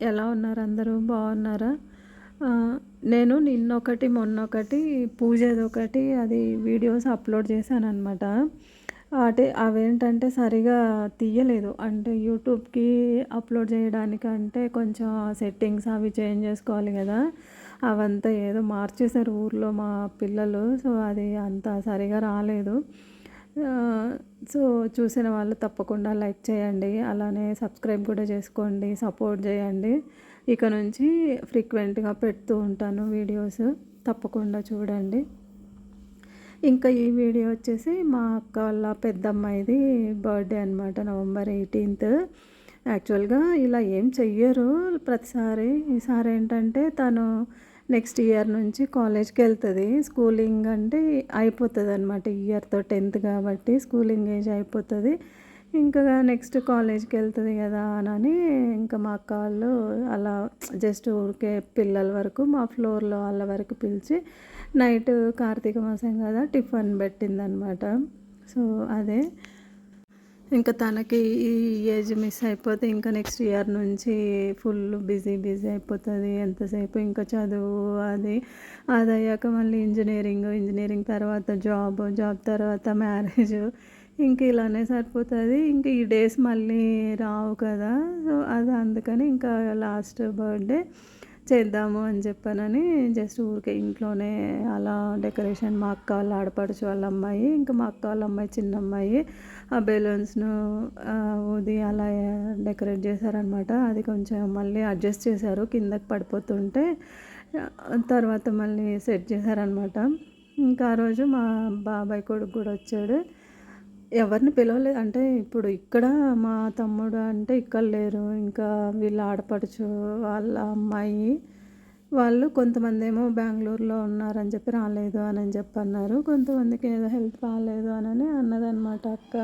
ఎలా ఉన్నారు అందరూ? బాగున్నారా? నేను నిన్నొకటి మొన్నొకటి పూజదొకటి అది వీడియోస్ అప్లోడ్ చేశాననమాట. అవేంటంటే సరిగా తీయలేదు. అంటే యూట్యూబ్‌కి అప్లోడ్ చేయడానికంటే కొంచెం సెట్టింగ్స్ అవి చేంజ్ చేసుకోవాలి కదా! అవంతా ఏదో మార్చేశారు ఊర్లో మా పిల్లలు. సో, అది అంత సరిగా రాలేదు. సో, చూసిన వాళ్ళు తప్పకుండా లైక్ చేయండి. అలానే సబ్స్క్రైబ్ కూడా చేసుకోండి. సపోర్ట్ చేయండి. ఇక నుంచి ఫ్రీక్వెంట్‌గా పెడుతూ ఉంటాను వీడియోస్. తప్పకుండా చూడండి. ఇంకా ఈ వీడియో వచ్చేసి మా అక్క వాళ్ళ పెద్దమ్మాయిది బర్త్డే అనమాట. November 18th. యాక్చువల్‌గా ఇలా ఏం చెయ్యరు ప్రతిసారి. ఈసారి ఏంటంటే తను నెక్స్ట్ ఇయర్ నుంచి కాలేజ్‌కెళ్తది. స్కూలింగ్ అంటే అయిపోతదనమాట. ఈ ఇయర్‌తో 10th కాబట్టి స్కూలింగ్ ఏజ్ అయిపోతది. ఇంకా నెక్స్ట్ కాలేజ్‌కెళ్తది కదా అని ఇంకా మా అక్క వాళ్ళు అలా జస్ట్ ఊరికే పిల్లల వరకు మా ఫ్లోర్‌లో వాళ్ళ వరకు పిలిచి నైట్ కార్తీక మాసం కదా టిఫిన్ పెట్టిందనమాట. సో, అదే ఇంకా తనకి ఈ ఏజ్ మిస్ అయిపోతే ఇంకా నెక్స్ట్ ఇయర్ నుంచి ఫుల్ బిజీ అయిపోతుంది. ఎంతసేపు ఇంకా చదువు అది అయ్యాక మళ్ళీ ఇంజనీరింగ్ తర్వాత జాబ్ తర్వాత మ్యారేజ్ ఇంక ఇలానే సరిపోతుంది. ఇంక ఈ డేస్ మళ్ళీ రావు కదా! సో, అది అందుకని ఇంకా లాస్ట్ బర్త్డే చేద్దాము అని చెప్పానని జస్ట్ ఊరికే ఇంట్లోనే అలా డెకరేషన్ మా అక్క వాళ్ళ ఆడపడుచు వాళ్ళ అమ్మాయి, ఇంకా మా అక్క వాళ్ళ అమ్మాయి చిన్న అమ్మాయి ఆ బెలూన్స్ను ఊది అలా డెకరేట్ చేశారనమాట. అది కొంచెం మళ్ళీ అడ్జస్ట్ చేశారు కిందకి పడిపోతుంటే. తర్వాత మళ్ళీ సెట్ చేశారనమాట. ఇంకా ఆ రోజు మా బాబాయ్ కొడుకు కూడా వచ్చాడు. ఎవరిని పిలవలేదు. అంటే ఇప్పుడు ఇక్కడ మా తమ్ముడు అంటే ఇక్కడ లేరు. ఇంకా వీళ్ళ ఆడపడుచు వాళ్ళ అమ్మాయి వాళ్ళు కొంతమంది ఏమో బెంగళూరులో ఉన్నారని చెప్పి రాలేదు అని చెప్పి అన్నారు. కొంతమందికి ఏదో హెల్త్ బాగాలేదు అని అన్నదన్నమాట అక్క.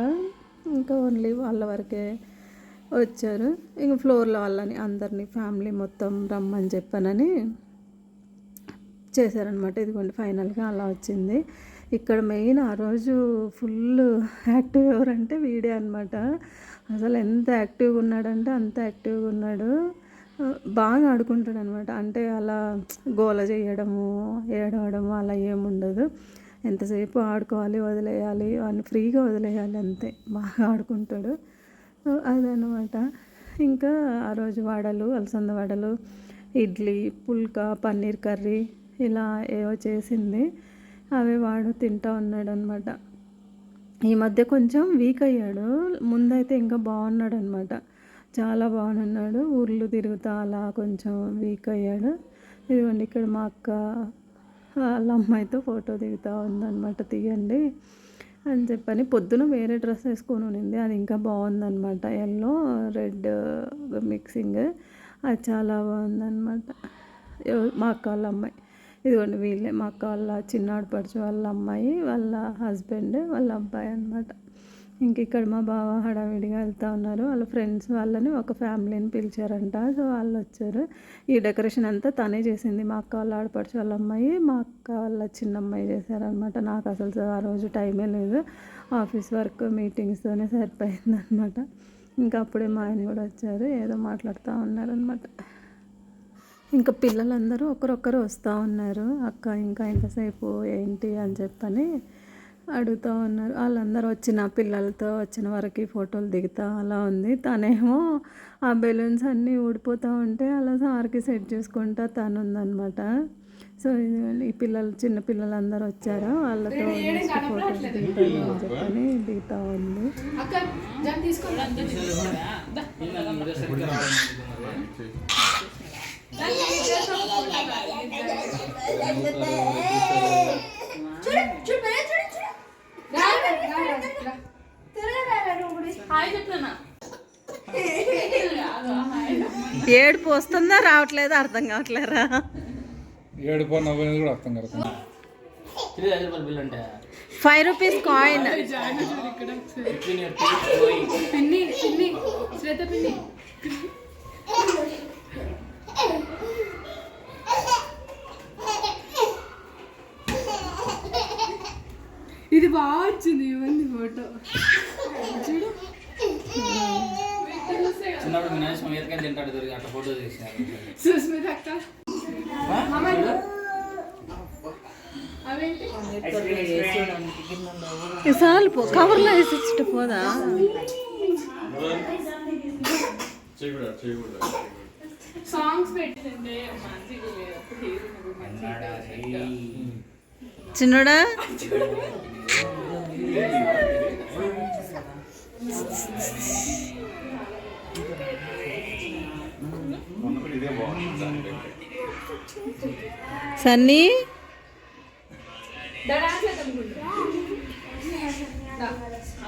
ఇంకా ఓన్లీ వాళ్ళ వరకే వచ్చారు. ఇంక ఫ్లోర్లో వాళ్ళని అందరినీ ఫ్యామిలీ మొత్తం రమ్మని చెప్పానని చేశారనమాట. ఇదిగోండి ఫైనల్గా అలా వచ్చింది. ఇక్కడ మెయిన్ ఆ రోజు ఫుల్ యాక్టివ్ ఎవరంటే వీడే అనమాట. అసలు ఎంత యాక్టివ్గా ఉన్నాడంటే అంత యాక్టివ్గా ఉన్నాడు. బాగా ఆడుకుంటాడు అనమాట. అంటే అలా గోల చేయడము ఏడవడము అలా ఏముండదు. ఎంతసేపు ఆడుకోవాలి, వదిలేయాలి, వాడిని ఫ్రీగా వదిలేయాలి అంతే. బాగా ఆడుకుంటాడు. అదనమాట. ఇంకా ఆ రోజు వడలు, అలసంద వడలు, ఇడ్లీ, పుల్కా, పన్నీర్ కర్రీ ఇలా ఏవో చేసింది. అవి వాడు తింటూ ఉన్నాడు అనమాట. ఈ మధ్య కొంచెం వీక్ అయ్యాడు. ముందైతే ఇంకా బాగున్నాడు అనమాట. చాలా బాగున్నాడు. ఊర్లు తిరుగుతా అలా కొంచెం వీక్ అయ్యాడు. ఇదిగోండి ఇక్కడ మా అక్క వాళ్ళ అమ్మాయితో ఫోటో దిగుతూ ఉందన్నమాట. తీయండి అని చెప్పని పొద్దున వేరే డ్రెస్ వేసుకొని ఉన్నింది. అది ఇంకా బాగుందన్నమాట. Yellow red mixing. అది చాలా బాగుందన్నమాట. మా అక్క వాళ్ళ అమ్మాయి. ఇదిగోండి వీళ్ళే మా అక్క వాళ్ళ చిన్నాడు పడుచు వాళ్ళ అమ్మాయి, వాళ్ళ హస్బెండ్, వాళ్ళ అబ్బాయి అనమాట. ఇంక ఇక్కడ మా బావ హడావిడిగా వెళ్తూ ఉన్నారు. వాళ్ళ ఫ్రెండ్స్ వాళ్ళని ఒక ఫ్యామిలీని పిలిచారంట. సో, వాళ్ళు వచ్చారు. ఈ డెకరేషన్ అంతా తనే చేసింది. మా అక్క వాళ్ళ ఆడపడుచు వాళ్ళ అమ్మాయి, మా అక్క వాళ్ళ చిన్న అమ్మాయి చేశారనమాట. నాకు అసలు ఆ రోజు టైమే లేదు. ఆఫీస్ వర్క్ మీటింగ్స్తోనే సరిపోయిందనమాట. ఇంకా అప్పుడే మా ఆయన కూడా వచ్చారు. ఏదో మాట్లాడుతూ ఉన్నారనమాట. ఇంకా పిల్లలందరూ ఒకరొకరు వస్తూ ఉన్నారు. అక్క ఇంకా ఎంతసేపు ఏంటి అని చెప్పని అడుగుతూ ఉన్నారు. వాళ్ళందరూ పిల్లలతో వచ్చిన వరకు ఫోటోలు దిగుతూ అలా ఉంది. తనేమో ఆ బెలూన్స్ అన్నీ ఊడిపోతూ ఉంటే అలా సార్కి సెట్ చేసుకుంటా తను ఉందన్నమాట. సో, ఈ చిన్న పిల్లలందరూ వచ్చారు. వాళ్ళతో నెక్స్ట్ ఫోటోస్ దిగుతాను అని చెప్పని దిగుతూ ఉంది. ఏడుపు వస్తుందా రావట్లేదు అర్థం కావట్లేరా? ఏడుపు నవ్వునేది కూడా అర్థం కాదు. 5 రూపీస్ కాయిన్. ఇది బాగా వచ్చింది ఇవన్నీ ఫోటో చూడు. చిన్నప్పుడు వినాయకం ఎత్తుకొని తింటాడు దొరికి అట్లా ఫోటో తీసినారు. సుస్మిత అక్క అవేంటి చాలు పో, కవర్లో వేసి ఇచ్చి పోదా. సాంగ్స్ పెట్టిండే చిన్నోడా సన్నీ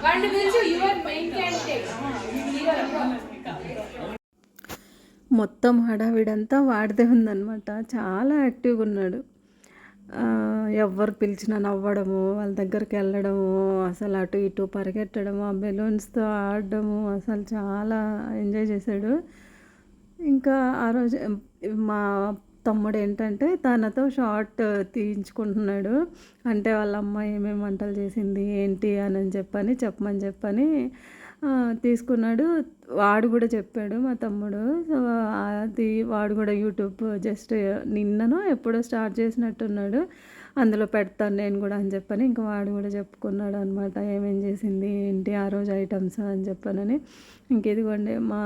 వాడిని పిలిచి యువర్ మెయిన్ క్యాండిడేట్ మొత్తం హడావిడంతా వాడితే ఉందన్నమాట. చాలా యాక్టివ్గా ఉన్నాడు. ఎవరు పిలిచినా నవ్వడము, వాళ్ళ దగ్గరికి వెళ్ళడము, అసలు అటు ఇటు పరిగెట్టడము, ఆ బెలూన్స్తో ఆడడము, అసలు చాలా ఎంజాయ్ చేశాడు. ఇంకా ఆ రోజు మా తమ్ముడు ఏంటంటే తనతో షార్ట్ తీయించుకుంటున్నాడు. అంటే వాళ్ళ అమ్మ ఏమేమి వంటలు చేసింది ఏంటి అని చెప్పమని తీసుకున్నాడు. వాడు కూడా చెప్పాడు మా తమ్ముడు. సో అది వాడు కూడా యూట్యూబ్ జస్ట్ నిన్ననో ఎప్పుడో స్టార్ట్ చేసినట్టున్నాడు. అందులో పెడతాను నేను కూడా అని ఇంకా వాడు కూడా చెప్పుకున్నాడు అనమాట, ఏమేం చేసింది ఏంటి ఆ రోజు ఐటమ్స్ అని ఇంకెదిగోండి మా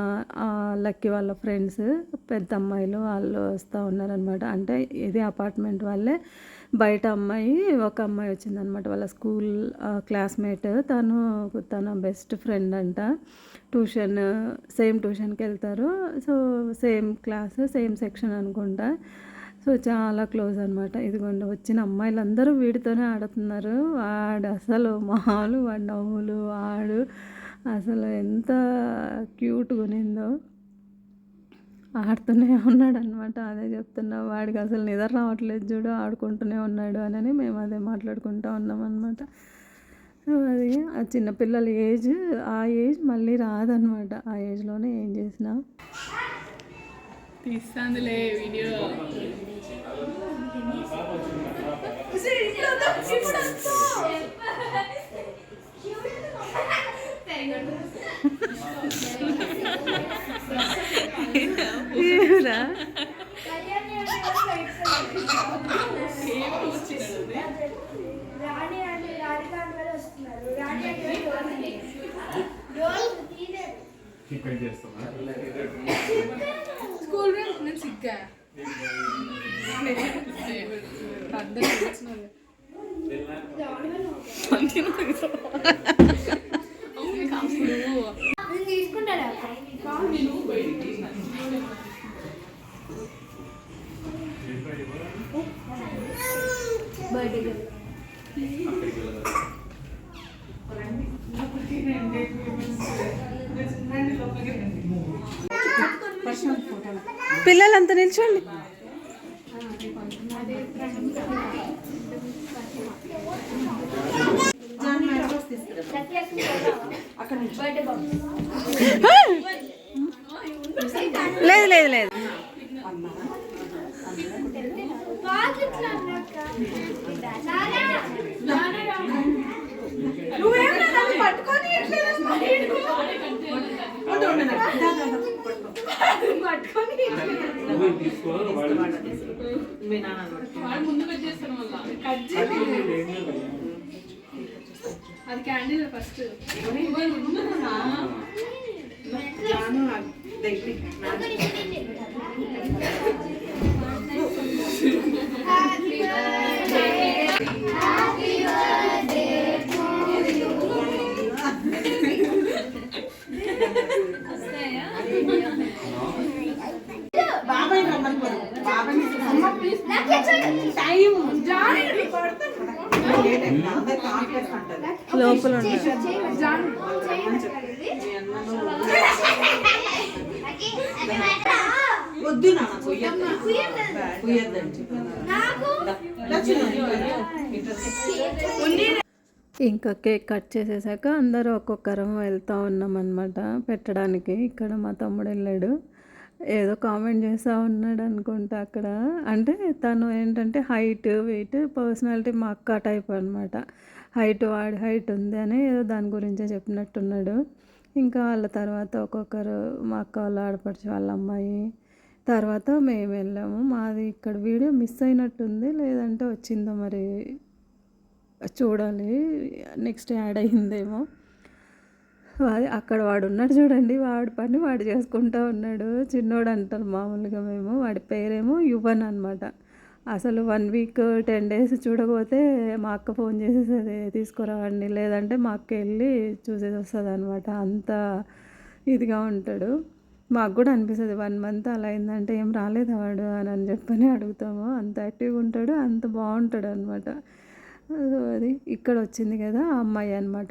లక్కీ వాళ్ళ ఫ్రెండ్స్ పెద్ద అమ్మాయిలు వాళ్ళు వస్తూ ఉన్నారనమాట. అంటే ఇది అపార్ట్మెంట్ వాళ్ళే. బయట అమ్మాయి ఒక అమ్మాయి వచ్చిందనమాట, వాళ్ళ స్కూల్ క్లాస్మేట్. తన బెస్ట్ ఫ్రెండ్ అంట. సేమ్ ట్యూషన్కి వెళ్తారు. So same class same section అనుకుంటా. సో చాలా క్లోజ్ అనమాట. ఇదిగోండి వచ్చిన అమ్మాయిలందరూ వీడితోనే ఆడుతున్నారు. వాడు అసలు వాడి నవ్వులు వాడు అసలు ఎంత క్యూట్గా ఉన్నిందో. ఆడుతూనే ఉన్నాడు అనమాట. అదే చెప్తున్నా, వాడికి అసలు నిద్ర రావట్లేదు చూడు, ఆడుకుంటూనే ఉన్నాడు అని మేము అదే మాట్లాడుకుంటూ ఉన్నాం అనమాట. అది ఆ చిన్నపిల్లల ఏజ్, ఆ ఏజ్ మళ్ళీ రాదనమాట. ఆ ఏజ్లోనే ఏం చేసినా తీస్తాందిలే వీడియో. ఏరా స్కూల్ నేను సిగ్గా పిల్లలంతా నిల్చోండి. లేదు లేదు లేదు ముందు పెట్టేస్తాను అది క్యాండిల్ ఫస్ట్ లోపల వద్దు నాన్న కుయ్యద్దండి. ఇంకా కేక్ కట్ చేసేసాక అందరూ ఒక్కొక్కరం వెళ్తూ ఉన్నాం అనమాట పెట్టడానికి. ఇక్కడ మా తమ్ముడు వెళ్ళాడు, ఏదో కామెంట్ చేస్తూ ఉన్నాడు అనుకుంటా అక్కడ. అంటే తను ఏంటంటే హైట్ వెయిట్ పర్సనాలిటీ మా అక్క టైప్ అనమాట. వాడి హైట్ ఉంది అని ఏదో దాని గురించే చెప్పినట్టున్నాడు. ఇంకా వాళ్ళ తర్వాత ఒక్కొక్కరు మా అక్క వాళ్ళ ఆడపడుచు వాళ్ళ అమ్మాయి తర్వాత మేము వెళ్ళాము. మాది ఇక్కడ వీడియో మిస్ అయినట్టుంది, లేదంటే వచ్చిందో మరి చూడాలి, నెక్స్ట్ యాడ్ అయ్యిందేమో. అది అక్కడ వాడు ఉన్నాడు చూడండి, వాడి పని వాడు చేసుకుంటూ ఉన్నాడు. చిన్నోడు అంటారు మామూలుగా మేము, వాడి పేరేమో యువన్ అనమాట. అసలు 1 వీక్ 10 డేస్ చూడకపోతే మా అక్క ఫోన్ చేసేసేది, తీసుకురావండి, లేదంటే మా అక్క వెళ్ళి చూసేసి వస్తుంది అనమాట. అంత ఇదిగా ఉంటాడు. మాకు కూడా అనిపిస్తుంది 1 మంత్ అలా అయిందంటే ఏం రాలేదా వాడు అని చెప్పని అడుగుతాము. అంత యాక్టివ్గా ఉంటాడు, అంత బాగుంటాడు అనమాట. అది ఇక్కడ వచ్చింది కదా ఆ అమ్మాయి అనమాట,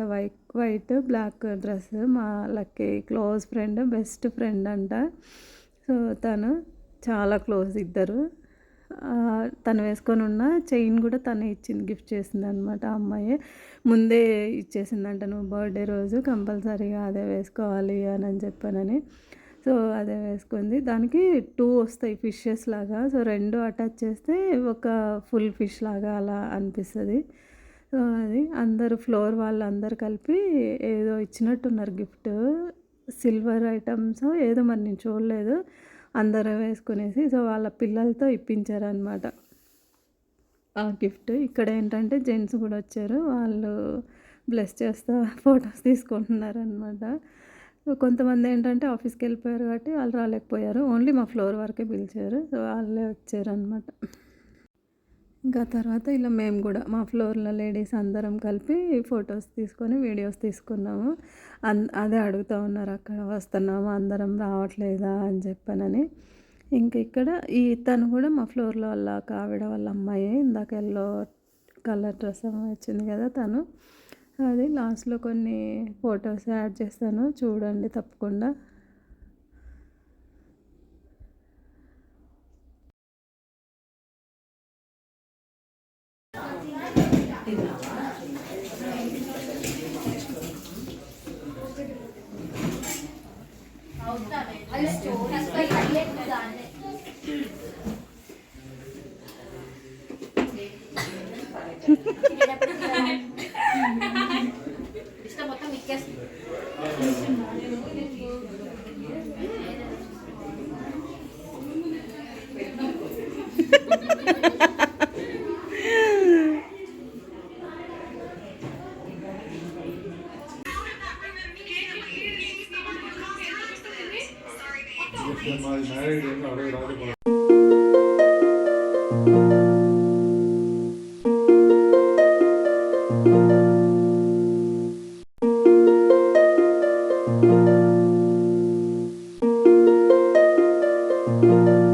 వైట్ బ్లాక్ డ్రెస్, మా lucky close friend, best friend అంట. సో తను చాలా క్లోజ్ ఇద్దరు. తను వేసుకొని ఉన్న చైన్ కూడా తనే ఇచ్చింది, గిఫ్ట్ చేసింది అనమాట. ఆ అమ్మాయి ముందే ఇచ్చేసిందంట, నువ్వు బర్త్డే రోజు కంపల్సరీగా అదే వేసుకోవాలి అని చెప్పానని. సో అదే వేసుకుంది. దానికి 2 వస్తాయి ఫిషెస్ లాగా. సో 2 అటాచ్ చేస్తే ఒక ఫుల్ ఫిష్ లాగా అలా అనిపిస్తుంది. సో అది అందరూ ఫ్లోర్ వాళ్ళందరూ కలిపి ఏదో ఇచ్చినట్టున్నారు గిఫ్ట్, సిల్వర్ ఐటమ్స్ ఏదో మరి నేను చూడలేదు. అందరూ వేసుకునేసి సో వాళ్ళ పిల్లలతో ఇప్పించారనమాట ఆ గిఫ్ట్. ఇక్కడ ఏంటంటే జెంట్స్ కూడా వచ్చారు, వాళ్ళు బ్లెస్ చేస్తా ఫొటోస్ తీసుకుంటున్నారు అనమాట. కొంతమంది ఏంటంటే ఆఫీస్కి వెళ్ళిపోయారు కాబట్టి వాళ్ళు రాలేకపోయారు, ఓన్లీ మా ఫ్లోర్ వరకే పిలిచారు. సో వాళ్ళే వచ్చారు అనమాట. ఇంకా తర్వాత ఇలా మేము కూడా మా ఫ్లోర్లో లేడీస్ అందరం కలిపి ఫొటోస్ తీసుకొని వీడియోస్ తీసుకున్నాము. అదే అడుగుతూ ఉన్నారు అక్కడ, వస్తున్నాము అందరం రావట్లేదా అని చెప్పానని. ఇంక ఇక్కడ తను కూడా మా ఫ్లోర్లో వాళ్ళ ఆవిడ వాళ్ళ అమ్మాయి, ఇందాక ఎల్లో కలర్ డ్రెస్ వచ్చింది కదా తను. అది లాస్ట్లో కొన్ని ఫొటోస్ యాడ్ చేస్తాను, చూడండి తప్పకుండా. మొత్తం ఎక్కేస్తుంది. మ్యారేజ్ అడవి రాదు. Thank you.